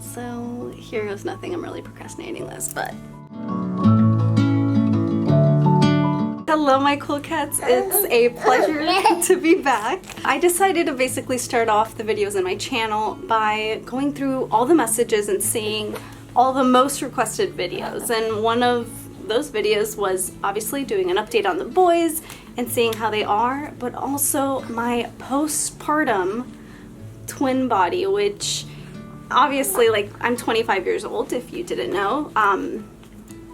So here goes nothing. I'm really procrastinating this, but... Hello, my cool cats. It's a pleasure to be back. I decided to basically start off the videos in my channel by going through all the messages and seeing all the most requested videos. And one of those videos was obviously doing an update on the boys and seeing how they are, but also my postpartum twin body, which obviously, like, I'm 25 years old if you didn't know.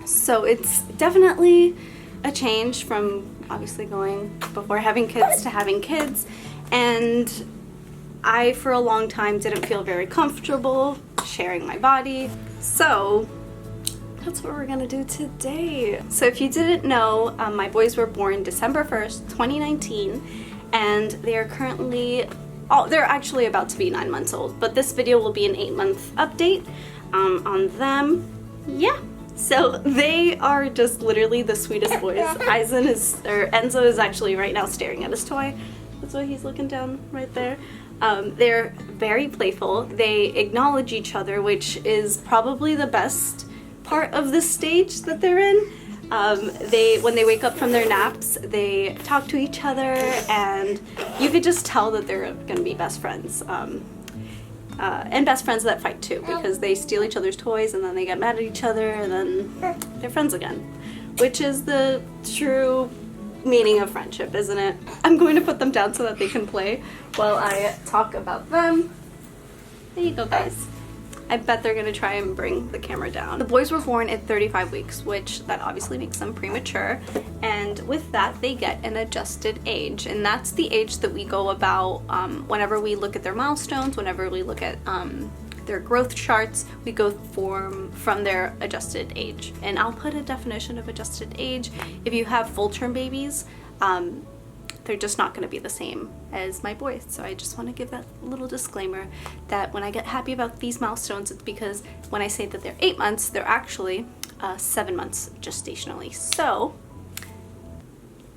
So it's definitely a change from obviously going before having kids to having kids, and I for a long time didn't feel very comfortable sharing my body, so that's what we're gonna do today. So if you didn't know, my boys were born December 1st, 2019, and they are currently, they're actually about to be 9 months old, but this video will be an 8-month update on them. Yeah. So they are just literally the sweetest boys. Enzo is actually right now staring at his toy. That's why he's looking down right there. They're very playful. They acknowledge each other, which is probably the best part of this stage that they're in. When they wake up from their naps, they talk to each other, and you could just tell that they're gonna be best friends. And best friends that fight too, because they steal each other's toys and then they get mad at each other and then they're friends again, which is the true meaning of friendship, isn't it? I'm going to put them down so that they can play while I talk about them. There you go, guys. I bet they're gonna try and bring the camera down. The boys were born at 35 weeks, which that obviously makes them premature, and with that they get an adjusted age, and that's the age that we go about whenever we look at their milestones, whenever we look at their growth charts, we go from their adjusted age. And I'll put a definition of adjusted age. If you have full-term babies, they're just not going to be the same as my boys. So I just want to give that little disclaimer that when I get happy about these milestones, it's because when I say that they're 8 months, they're actually 7 months gestationally. So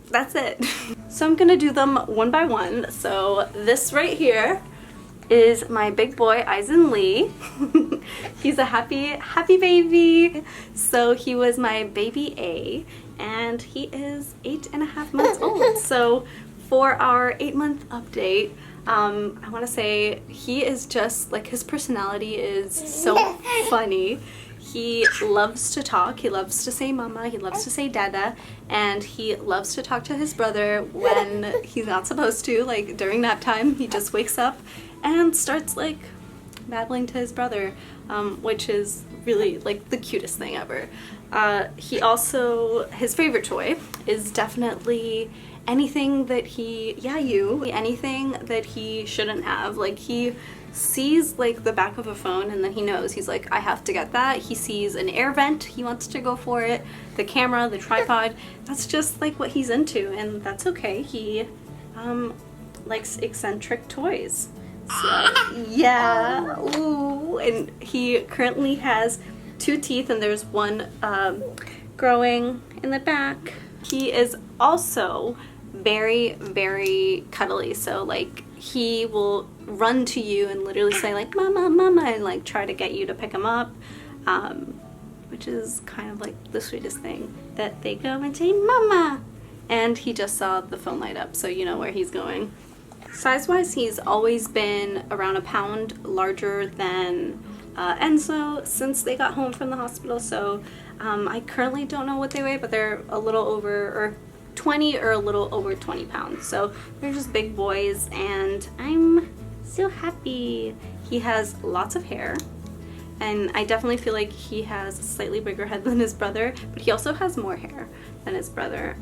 that's it. So I'm going to do them one by one. So this right here is my big boy, Eisen Lee. He's a happy baby. So he was my baby A, and he is 8.5 months old. So for our 8-month update, I want to say he is just like, his personality is so funny. He loves to talk, he loves to say mama, he loves to say dada, and he loves to talk to his brother when he's not supposed to, like during nap time. He just wakes up and starts like babbling to his brother, which is really like the cutest thing ever. He also, his favorite toy is definitely anything that anything that he shouldn't have. Like, he sees like the back of a phone and then he knows, he's like, I have to get that. He sees an air vent, he wants to go for it. The camera, the tripod, that's just like what he's into, and that's okay. He likes eccentric toys. So yeah, ooh. And he currently has 2 teeth, and there's one growing in the back. He is also very, very cuddly. So like, he will run to you and literally say like, mama, mama, and like try to get you to pick him up, which is kind of like the sweetest thing, that they go and say mama. And he just saw the phone light up, so you know where he's going. Size-wise, he's always been around a pound larger than Enzo since they got home from the hospital. So I currently don't know what they weigh, but they're a little over, or 20 or a little over 20 pounds. So they're just big boys, and I'm so happy. He has lots of hair, and I definitely feel like he has a slightly bigger head than his brother, but he also has more hair than his brother.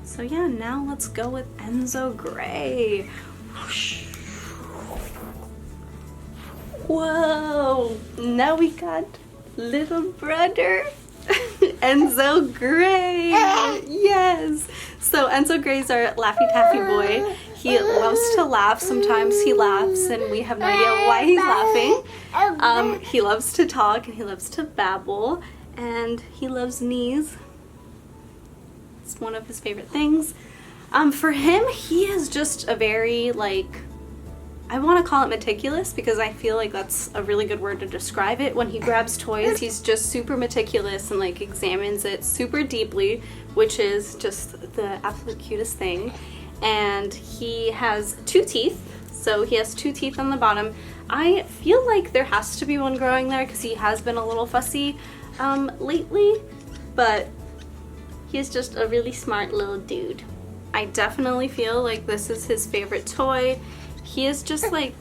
So yeah, now let's go with Enzo Gray. Whoosh. Whoa, now we got little brother Enzo Gray. Yes. So Enzo Gray's our Laffy Taffy boy. He loves to laugh. Sometimes he laughs and we have no idea why he's laughing. He loves to talk and he loves to babble, and he loves knees. It's one of his favorite things. For him, he is just a very like I want to call it meticulous because I feel like that's a really good word to describe it. When he grabs toys, he's just super meticulous and like examines it super deeply, which is just the absolute cutest thing. And he has 2 teeth, so he has 2 teeth on the bottom. I feel like there has to be one growing there because he has been a little fussy lately, but he's just a really smart little dude. I definitely feel like this is his favorite toy. He is just like,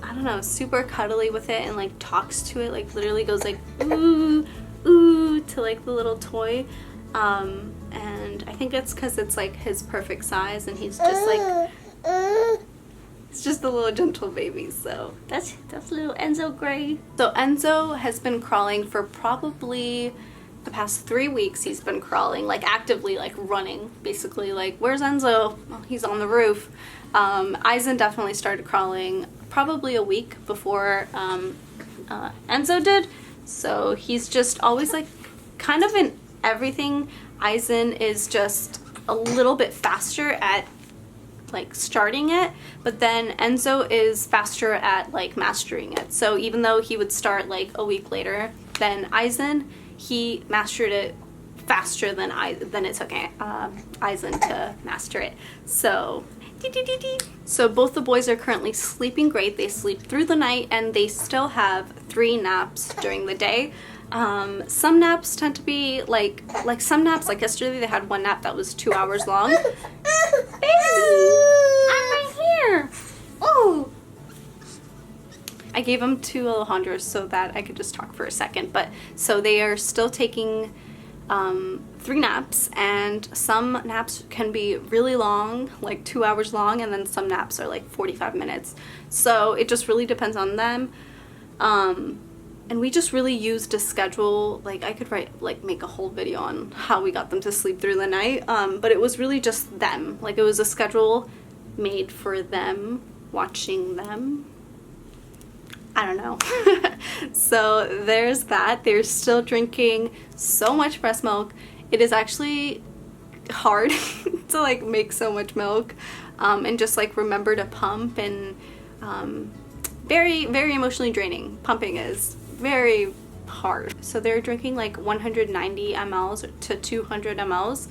I don't know, super cuddly with it and like talks to it, like literally goes like ooh, ooh to like the little toy. And I think it's because it's like his perfect size and he's just like, it's just a little gentle baby. So that's little Enzo Gray. So Enzo has been crawling for probably the past 3 weeks. He's been crawling, like actively, like running, basically like, where's Enzo? Well, he's on the roof. Eisen definitely started crawling probably a week before Enzo did. So he's just always like kind of in everything. Eisen is just a little bit faster at like starting it, but then Enzo is faster at like mastering it. So even though he would start like a week later than Eisen, he mastered it faster than it took Eisen to master it. So both the boys are currently sleeping great. They sleep through the night and they still have 3 naps during the day. Some naps tend to be like some naps, like yesterday they had 1 nap that was 2 hours long. Baby, I'm right here. Oh, I gave them to Alejandro so that I could just talk for a second. But so they are still taking 3 naps, and some naps can be really long, like 2 hours long, and then some naps are like 45 minutes. So it just really depends on them. And we just really used a schedule. Like I could make a whole video on how we got them to sleep through the night. But it was really just them. Like it was a schedule made for them, watching them. I don't know. So there's that. They're still drinking so much breast milk. It is actually hard to like make so much milk and just like remember to pump, and very, very emotionally draining. Pumping is very hard. So they're drinking like 190 mLs to 200 mLs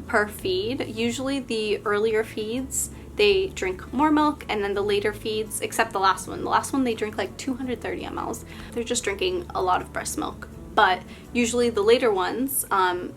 per feed. Usually the earlier feeds they drink more milk, and then the later feeds, except the last one they drink like 230 mLs. They're just drinking a lot of breast milk. But usually the later ones,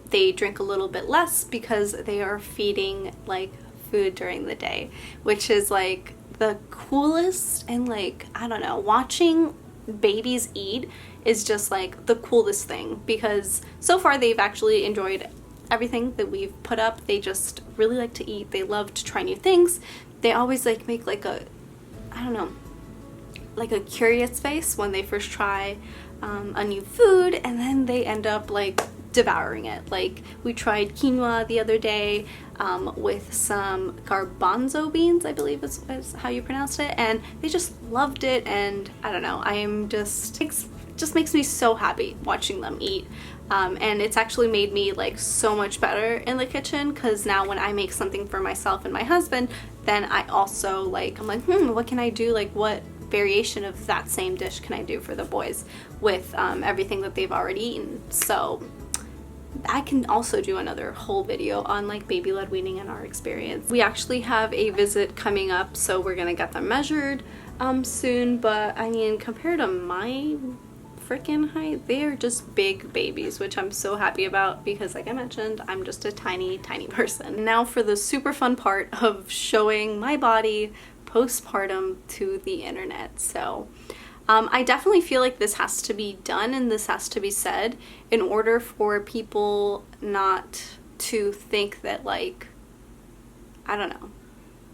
they drink a little bit less because they are feeding like food during the day, which is like the coolest. And like, I don't know, watching babies eat is just like the coolest thing, because so far they've actually enjoyed everything that we've put up. They just really like to eat. They love to try new things. They always like make like a, I don't know, like a curious face when they first try a new food, and then they end up like devouring it. Like we tried quinoa the other day with some garbanzo beans, I believe is how you pronounced it, and they just loved it. And I don't know, I am just, it just makes me so happy watching them eat. And it's actually made me like so much better in the kitchen, because now when I make something for myself and my husband, then I also like, I'm like, what can I do? Like what variation of that same dish can I do for the boys with everything that they've already eaten? So I can also do another whole video on like baby-led weaning and our experience. We actually have a visit coming up, so we're gonna get them measured soon. But I mean, compared to my freaking height, they are just big babies, which I'm so happy about, because like I mentioned, I'm just a tiny person. Now for the super fun part of showing my body postpartum to the internet. So I definitely feel like this has to be done and this has to be said in order for people not to think that, like, I don't know,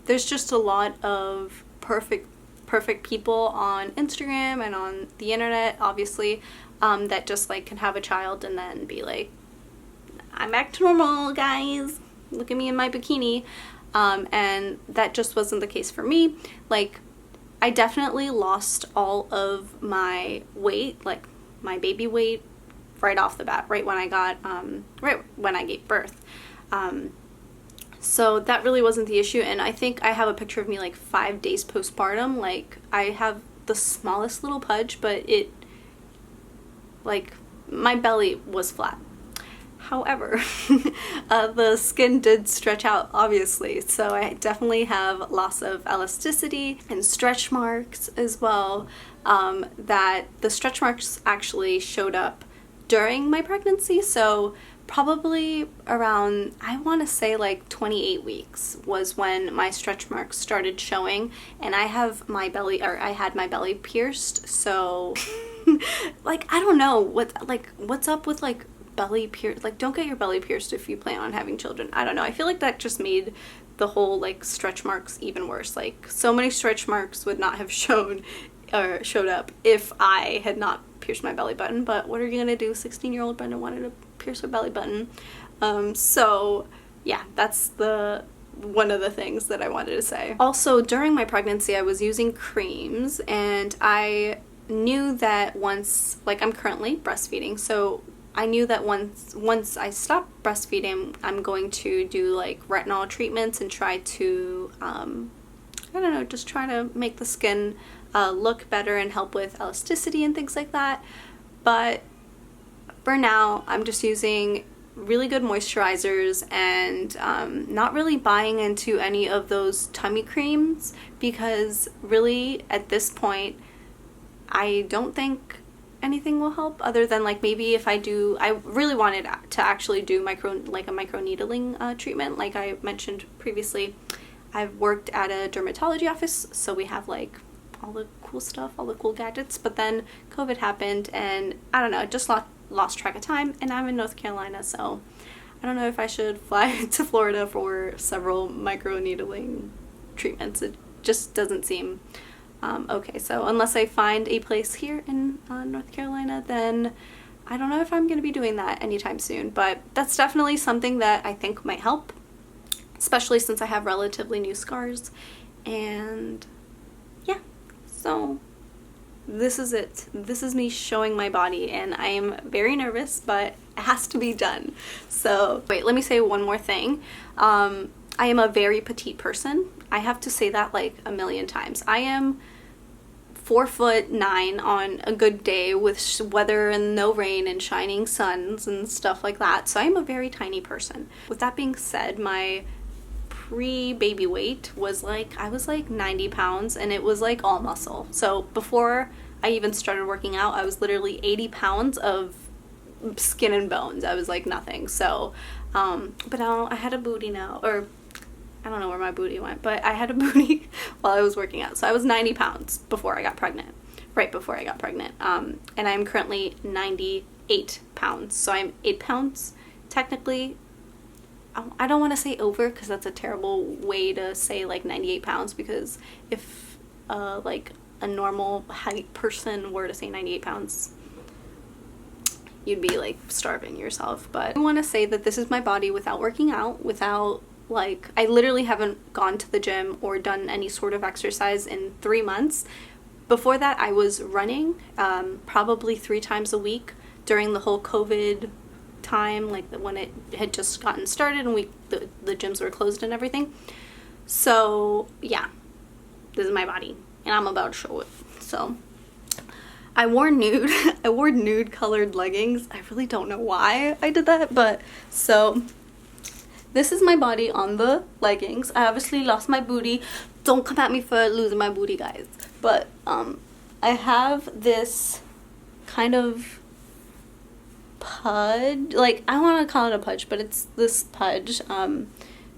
there's just a lot of perfect people on Instagram and on the internet, obviously, that just like can have a child and then be like, I'm back to normal, guys, look at me in my bikini. And that just wasn't the case for me. Like, I definitely lost all of my weight, like my baby weight, right off the bat, right when I gave birth. So that really wasn't the issue, and I think I have a picture of me like 5 days postpartum. Like, I have the smallest little pudge, but it, like, my belly was flat. However, the skin did stretch out, obviously, so I definitely have loss of elasticity and stretch marks as well. That the stretch marks actually showed up during my pregnancy, so probably around, I want to say like 28 weeks was when my stretch marks started showing, and I had my belly pierced, so like, I don't know what's up with like belly pierced. Like, don't get your belly pierced if you plan on having children. I don't know, I feel like that just made the whole like stretch marks even worse. Like, so many stretch marks would not have showed up if I had not pierced my belly button, but what are you gonna do? 16-year-old Brenda wanted to pierce her belly button. So yeah, that's one of the things that I wanted to say. Also, during my pregnancy, I was using creams, and I knew that once, like, I'm currently breastfeeding, so I knew that once I stop breastfeeding, I'm going to do like retinol treatments and try to, I don't know, just try to make the skin look better and help with elasticity and things like that. But for now, I'm just using really good moisturizers and not really buying into any of those tummy creams, because really at this point I don't think anything will help, other than like maybe if I really wanted to actually do a micro needling treatment. Like I mentioned previously, I've worked at a dermatology office, so we have like all the cool stuff, all the cool gadgets, but then COVID happened, and I don't know, it just lost track of time, and I'm in North Carolina, so I don't know if I should fly to Florida for several micro needling treatments. It just doesn't seem okay. So unless I find a place here in North Carolina, then I don't know if I'm going to be doing that anytime soon, but that's definitely something that I think might help, especially since I have relatively new scars. And yeah, so this is it. This is me showing my body, and I am very nervous, but it has to be done. So wait, let me say one more thing. I am a very petite person. I have to say that like a million times. I am 4'9" on a good day with weather and no rain and shining suns and stuff like that. So I'm a very tiny person. With that being said, my pre-baby weight was like, I was like 90 pounds, and it was like all muscle. So before I even started working out, I was literally 80 pounds of skin and bones. I was like nothing. So but now I had a booty now, or I don't know where my booty went, but I had a booty while I was working out. So I was 90 pounds before I got pregnant, right before I got pregnant. And I'm currently 98 pounds. So I'm 8 pounds technically. I don't want to say over, because that's a terrible way to say like 98 pounds, because if like a normal height person were to say 98 pounds, you'd be like starving yourself. But I want to say that this is my body without working out, without like, I literally haven't gone to the gym or done any sort of exercise in 3 months. Before that, I was running probably 3 times a week during the whole COVID time, like when it had just gotten started and the gyms were closed and everything. So yeah, this is my body, and I'm about to show it. So I wore nude. I wore nude colored leggings. I really don't know why I did that, but so this is my body on the leggings. I obviously lost my booty. Don't come at me for losing my booty, guys. But I have this kind of pudge. Like, I don't want to call it a pudge, but it's this pudge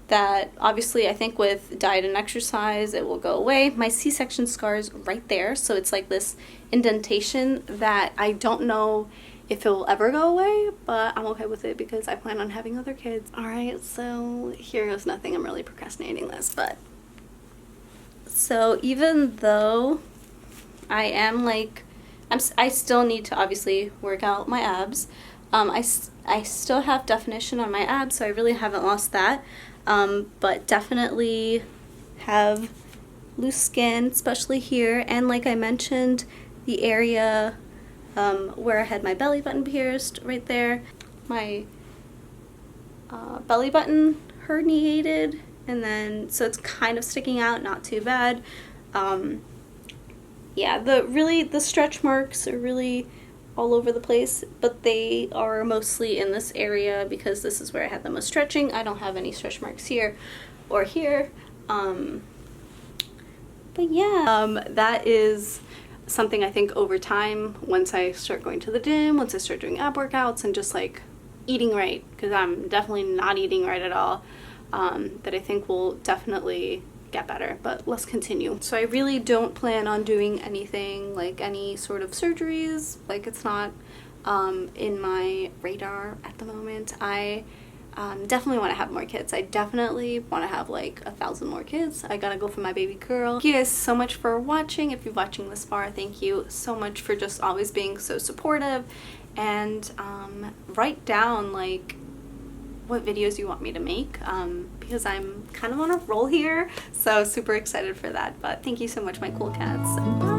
that obviously I think with diet and exercise it will go away. My C-section scar's right there, so it's like this indentation that I don't know if it will ever go away, but I'm okay with it because I plan on having other kids. Alright, so here goes nothing. I'm really procrastinating this, but so even though I am like, I still need to obviously work out my abs. I still have definition on my abs, so I really haven't lost that. But definitely have loose skin, especially here. And like I mentioned, the area where I had my belly button pierced, right there. My belly button herniated, and then so it's kind of sticking out, not too bad. Yeah, the stretch marks are really all over the place, but they are mostly in this area because this is where I had the most stretching. I don't have any stretch marks here or here. But yeah, that is something I think over time, once I start going to the gym, once I start doing ab workouts and just like eating right, because I'm definitely not eating right at all, that I think will definitely get better. But let's continue. So I really don't plan on doing anything like any sort of surgeries. Like, it's not in my radar at the moment. I definitely want to have more kids. I definitely want to have like 1,000 more kids. I gotta go for my baby girl. Thank you guys so much for watching. If you're watching this far, thank you so much for just always being so supportive. And write down like what videos you want me to make, because I'm kind of on a roll here, so super excited for that. But thank you so much, my cool cats. Bye.